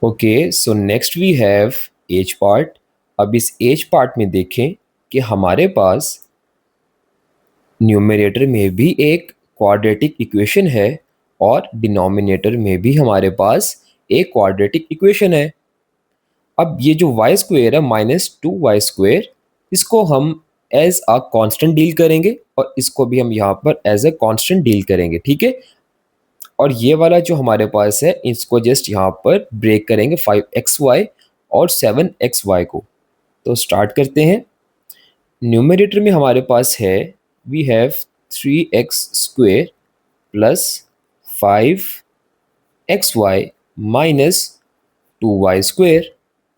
Okay, so next we have age part. अब इस as part में देखें कि हमारे पास न्यूमरेटर में भी एक क्वाड्रेटिक इक्वेशन है और डिनोमिनेटर में भी हमारे पास एक क्वाड्रेटिक इक्वेशन है। अब ये जो वाई स्क्वेयर है -2y², इसको हम एज अ कांस्टेंट डील करेंगे और इसको भी हम यहाँ पर एज अ कांस्टेंट डील करेंगे, ठीक है। और ये वाला जो हमारे पास है इसको जस्ट यहाँ पर ब्रेक करेंगे 5xy और 7xy को। तो स्टार्ट करते हैं। न्यूमरेटर में हमारे पास है we have 3x² plus 5xy minus 2y²।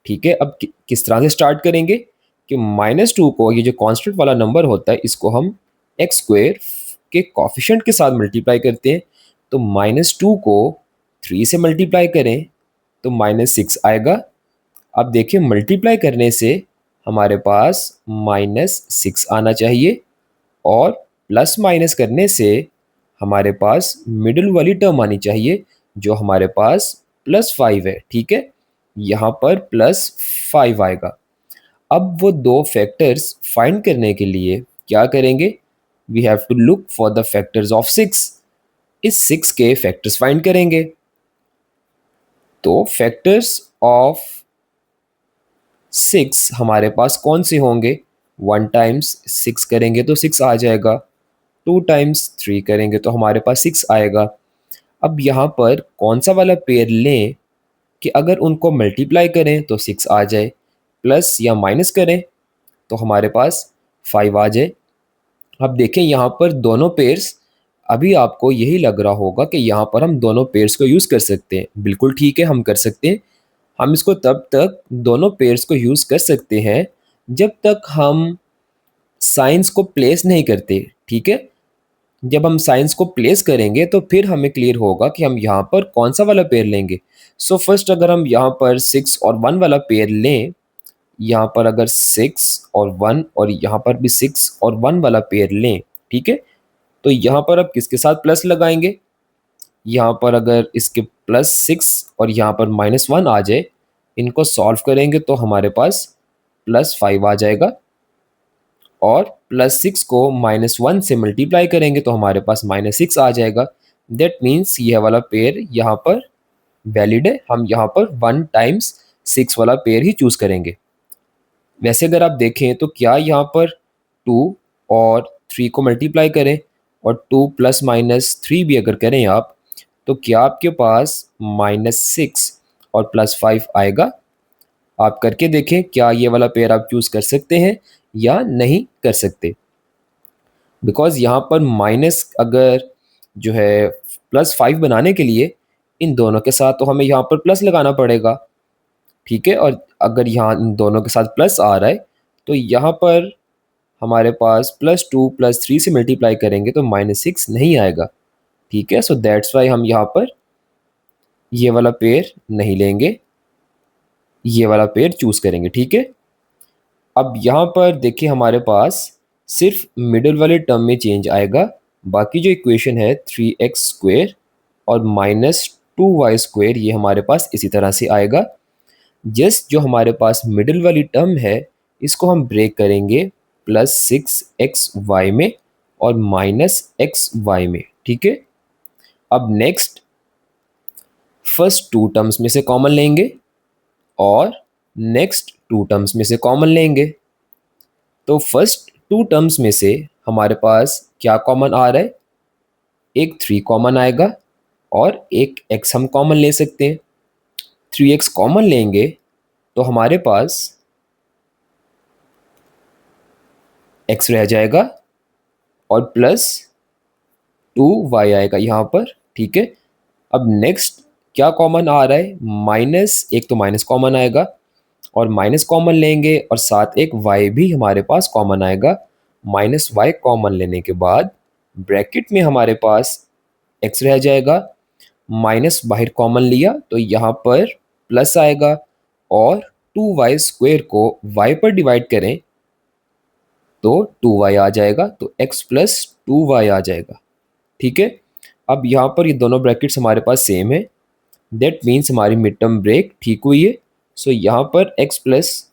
ठीक है, अब किस तरह से स्टार्ट करेंगे कि -2 को, ये जो कांस्टेंट वाला नंबर होता है, इसको हम x² के कॉफिशेंट के साथ मल्टीप्लाई करते हैं। तो -2 को 3 से मल्टीप्लाई करें तो -6 आएगा। अब देखिए, मल्टीप्लाई करने से हमारे पास -6 आना चाहिए और प्लस माइनस करने से हमारे पास मिडिल वाली टर्म आनी चाहिए जो हमारे पास +5 है, ठीक है। यहाँ पर +5 आएगा। अब वो दो फैक्टर्स फाइंड करने के लिए क्या करेंगे, we have to look for the factors of 6। इस 6 के फैक्टर्स फाइंड करेंगे। तो फैक्टर्स ऑफ 6 हमारे पास कौन से होंगे, 1 टाइम्स 6 करेंगे तो 6 आ जाएगा, 2 टाइम्स 3 करेंगे तो हमारे पास 6 आएगा। अब यहाँ पर कौन सा वाला पेयर लें कि अगर उनको मल्टीप्लाई करें तो 6 आ जाए, प्लस या माइनस करें तो हमारे पास 5 आ जाए। अब देखें यहाँ पर दोनों पेयर्स, अभी आपको यही लग रहा होगा कि यहाँ पर हम दोनों पेयर्स को यूज़ कर सकते हैं। बिल्कुल ठीक है, हम कर सकते हैं। हम इसको तब तक दोनों पेयर्स को यूज़ कर सकते हैं जब तक हम साइंस को प्लेस नहीं करते, ठीक है। जब हम साइंस को प्लेस करेंगे तो फिर हमें क्लियर होगा कि हम यहाँ पर कौन सा वाला पेयर लेंगे। सो फर्स्ट अगर हम यहाँ पर 6 और 1 वाला पेयर लें, यहाँ पर अगर 6 और 1 और यहाँ पर भी 6 और 1 वाला पेयर लें, ठीक है, तो यहाँ पर अब किसके साथ प्लस लगाएंगे, यहाँ पर अगर इसके +6 और यहाँ पर -1 आ जाए, इनको सॉल्व करेंगे तो हमारे पास +5 आ जाएगा और +6 को -1 से मल्टीप्लाई करेंगे तो हमारे पास -6 आ जाएगा। दैट मीन्स यह वाला पेयर यहाँ पर वैलिड है। हम यहाँ पर 1 टाइम्स 6 वाला पेयर ही चूज़ करेंगे। वैसे अगर आप देखें तो क्या यहाँ पर 2 और 3 को मल्टीप्लाई करें और 2 + -3 भी अगर करें आप, तो क्या आपके पास -6 और +5 आएगा। आप करके देखें, क्या ये वाला पेयर आप चूज़ कर सकते हैं या नहीं कर सकते। बिकॉज़ यहाँ पर माइनस अगर जो है +5 बनाने के लिए इन दोनों के साथ तो हमें यहाँ पर प्लस लगाना पड़ेगा, ठीक है। और अगर यहाँ इन दोनों के साथ प्लस आ रहा है तो यहाँ पर हमारे पास +2 +3 से मल्टीप्लाई करेंगे तो -6 नहीं आएगा, ठीक है। सो दैट्स वाई हम यहाँ पर ये वाला पेयर नहीं लेंगे, ये वाला पेयर चूज़ करेंगे, ठीक है। अब यहाँ पर देखिए, हमारे पास सिर्फ मिडिल वाले टर्म में चेंज आएगा। बाकी जो इक्वेशन है 3x² और -2y², ये हमारे पास इसी तरह से आएगा। जस्ट जो हमारे पास मिडिल वाली टर्म है इसको हम ब्रेक करेंगे +6xy में और -xy में, ठीक है। अब नेक्स्ट फर्स्ट 2 टर्म्स में से कॉमन लेंगे और नेक्स्ट 2 टर्म्स में से कॉमन लेंगे। तो फर्स्ट 2 टर्म्स में से हमारे पास क्या कॉमन आ रहा है, एक 3 कॉमन आएगा और एक x हम कॉमन ले सकते हैं। 3x कॉमन लेंगे तो हमारे पास x रह जाएगा और +2y आएगा यहाँ पर, ठीक है। अब नेक्स्ट क्या कॉमन आ रहा है, माइनस, एक तो माइनस कॉमन आएगा और माइनस कॉमन लेंगे और साथ एक y भी हमारे पास कॉमन आएगा। -y कॉमन लेने के बाद ब्रैकेट में हमारे पास x रह जाएगा, माइनस बाहर कॉमन लिया तो यहाँ पर प्लस आएगा और 2y² को y पर डिवाइड करें तो 2y आ जाएगा, तो x + 2y आ जाएगा, ठीक है। अब यहाँ पर ये दोनों ब्रैकेट्स हमारे पास सेम है दैट मीन्स हमारी मिड टर्म ब्रेक ठीक हुई है। सो यहाँ पर x प्लस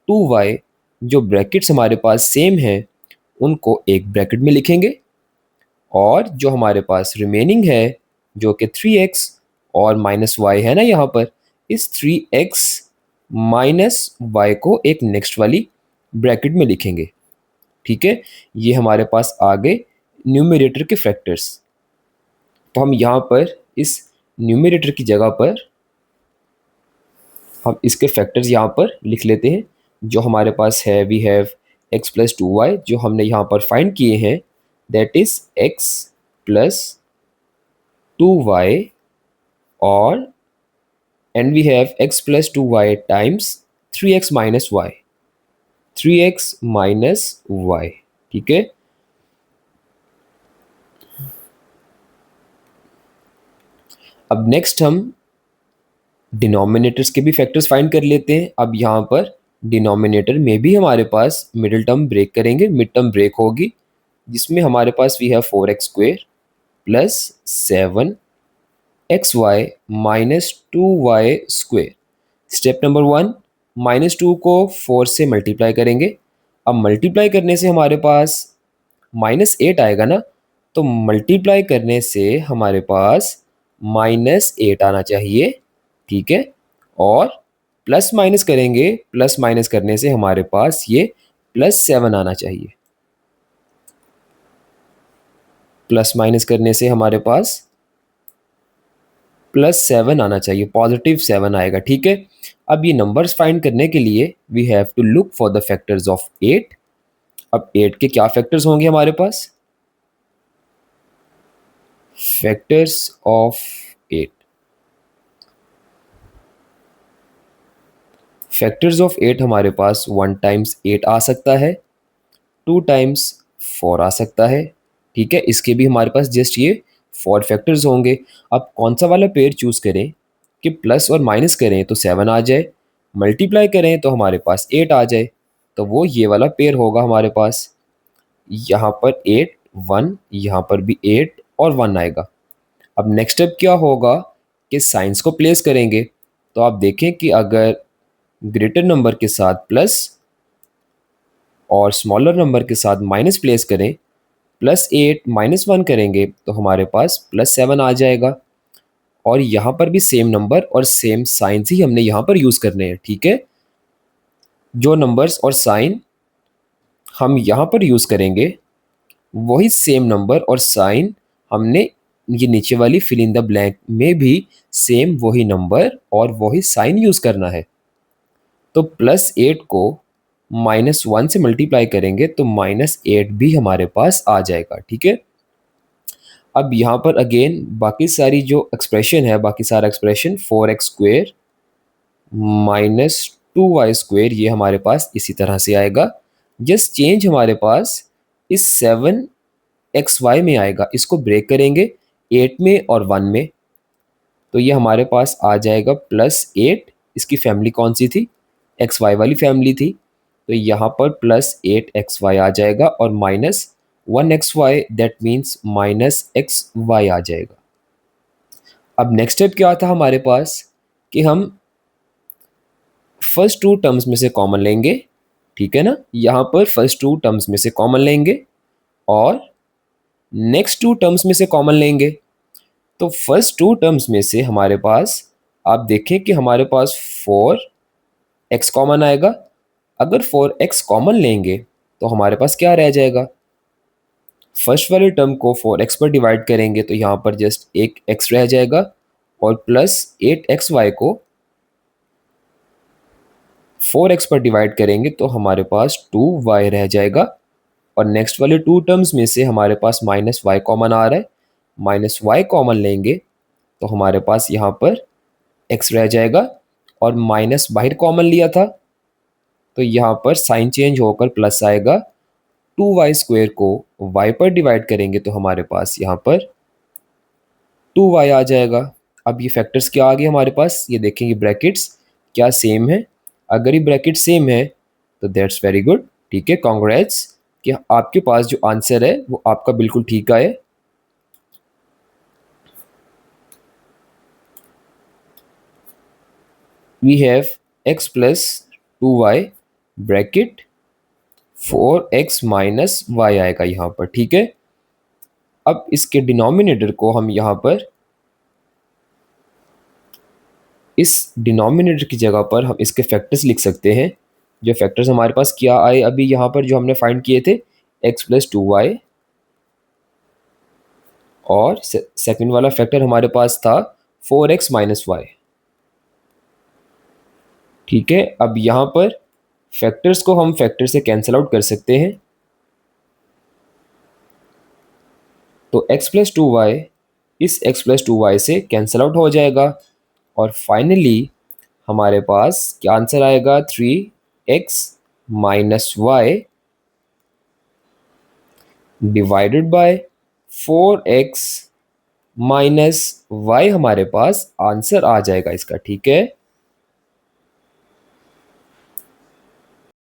2y जो ब्रैकेट्स हमारे पास सेम हैं उनको एक ब्रैकेट में लिखेंगे, और जो हमारे पास रिमेनिंग है जो कि 3x और माइनस वाई है ना यहाँ पर, इस 3x माइनस वाई को एक नेक्स्ट वाली ब्रैकेट में लिखेंगे। ठीक है, ये हमारे पास आ गए न्यूमरेटर के फैक्टर्स। तो हम यहाँ पर इस न्यूमरेटर की जगह पर हम इसके फैक्टर्स यहाँ पर लिख लेते हैं। जो हमारे पास है we have x plus 2y जो हमने यहाँ पर फाइंड किए हैं, that is x plus 2y, और and we have x plus 2y times 3x minus y, 3x minus y। ठीक है, अब नेक्स्ट हम डिनोमिनेटर्स के भी फैक्टर्स फाइंड कर लेते हैं। अब यहाँ पर डिनोमिनेटर में भी हमारे पास मिडिल टर्म ब्रेक करेंगे, मिड टर्म ब्रेक होगी, जिसमें हमारे पास we have 4x square plus 7xy minus 2y square. Step number 1, -2 को 4 से मल्टीप्लाई करेंगे। अब मल्टीप्लाई करने से हमारे पास -8 आएगा ना, तो मल्टीप्लाई करने से हमारे पास -8 आना चाहिए। ठीक है, और प्लस माइनस करेंगे, प्लस माइनस करने से हमारे पास ये +7 आना चाहिए। प्लस माइनस करने से हमारे पास +7 आना चाहिए, +7 आएगा। ठीक है, अब ये नंबर्स फाइंड करने के लिए we have to look for the factors of 8। अब 8 के क्या फैक्टर्स होंगे हमारे पास? फैक्टर्स ऑफ 8, फैक्टर्स ऑफ 8 हमारे पास 1 टाइम्स 8 आ सकता है, 2 टाइम्स 4 आ सकता है। ठीक है, इसके भी हमारे पास जस्ट ये 4 फैक्टर्स होंगे। अब कौन सा वाला पेयर चूज करें कि प्लस और माइनस करें तो 7 आ जाए, मल्टीप्लाई करें तो हमारे पास 8 आ जाए, तो वो ये वाला पेयर होगा हमारे पास। यहाँ पर 8 1, यहाँ पर भी 8 और 1 आएगा। अब नेक्स्ट स्टेप क्या होगा कि साइंस को प्लेस करेंगे। तो आप देखें कि अगर ग्रेटर नंबर के साथ प्लस और स्मॉलर नंबर के साथ माइनस प्लेस करें, +8 -1 करेंगे तो हमारे पास +7 आ जाएगा। और यहाँ पर भी सेम नंबर और सेम साइंस ही हमने यहाँ पर यूज़ करने हैं। ठीक है, जो नंबर्स और साइन हम यहाँ पर यूज़ करेंगे वही सेम नंबर और साइन हमने ये नीचे वाली फिल इन द ब्लैंक में भी सेम वही नंबर और वही साइन यूज़ करना है। तो +8 को -1 से मल्टीप्लाई करेंगे तो -8 भी हमारे पास आ जाएगा। ठीक है, अब यहाँ पर अगेन बाकी सारी जो एक्सप्रेशन है, बाकी सारा expression 4x square minus 2y square ये हमारे पास इसी तरह से आएगा। जस्ट चेंज हमारे पास इस 7xy में आएगा, इसको ब्रेक करेंगे 8 में और 1 में, तो ये हमारे पास आ जाएगा +8। इसकी फैमिली कौन सी थी? xy वाली फैमिली थी, तो यहाँ पर +8xy आ जाएगा और -1xy, दैट मीन्स -xy आ जाएगा। अब नेक्स्ट स्टेप क्या था हमारे पास कि हम फर्स्ट 2 टर्म्स में से कॉमन लेंगे। ठीक है ना, यहाँ पर फर्स्ट 2 टर्म्स में से कॉमन लेंगे और नेक्स्ट 2 टर्म्स में से कॉमन लेंगे। तो फर्स्ट 2 टर्म्स में से हमारे पास आप देखें कि हमारे पास 4x कॉमन आएगा। अगर 4x कॉमन लेंगे तो हमारे पास क्या रह जाएगा? फर्स्ट वाले टर्म को 4x पर डिवाइड करेंगे तो यहाँ पर जस्ट एक x रह जाएगा, और +8xy को 4x पर डिवाइड करेंगे तो हमारे पास 2y रह जाएगा। और नेक्स्ट वाले 2 टर्म्स में से हमारे पास -y कॉमन आ रहा है, -y कॉमन लेंगे तो हमारे पास यहाँ पर x रह जाएगा, और माइनस बाहर कॉमन लिया था तो यहाँ पर साइन चेंज होकर प्लस आएगा। 2y स्क्वेयर को y पर डिवाइड करेंगे तो हमारे पास यहाँ पर 2y आ जाएगा। अब ये फैक्टर्स क्या आ गए हमारे पास, ये देखेंगे ब्रैकेट्स क्या सेम है। अगर ये ब्रैकेट सेम है तो दैट्स वेरी गुड। ठीक है, कॉन्ग्रेट्स कि आपके पास जो आंसर है वो आपका बिल्कुल ठीक आए। We have x plus 2y bracket 4x minus y आएगा यहाँ पर, ठीक है। अब इसके डिनोमिनेटर को हम यहाँ पर, इस डिनोमिनेटर की जगह पर हम इसके फैक्टर्स लिख सकते हैं। जो फैक्टर्स हमारे पास क्या आए अभी यहाँ पर जो हमने फाइंड किए थे, x प्लस 2y, और सेकंड वाला फैक्टर हमारे पास था 4x माइनस वाई, ठीक है। अब यहाँ पर फैक्टर्स को हम फैक्टर से कैंसिल आउट कर सकते हैं, तो x प्लस 2y इस x प्लस 2y से कैंसिल आउट हो जाएगा, और फाइनली हमारे पास क्या आंसर आएगा, 3x minus y divided by 4x minus y हमारे पास आंसर आ जाएगा इसका, ठीक है।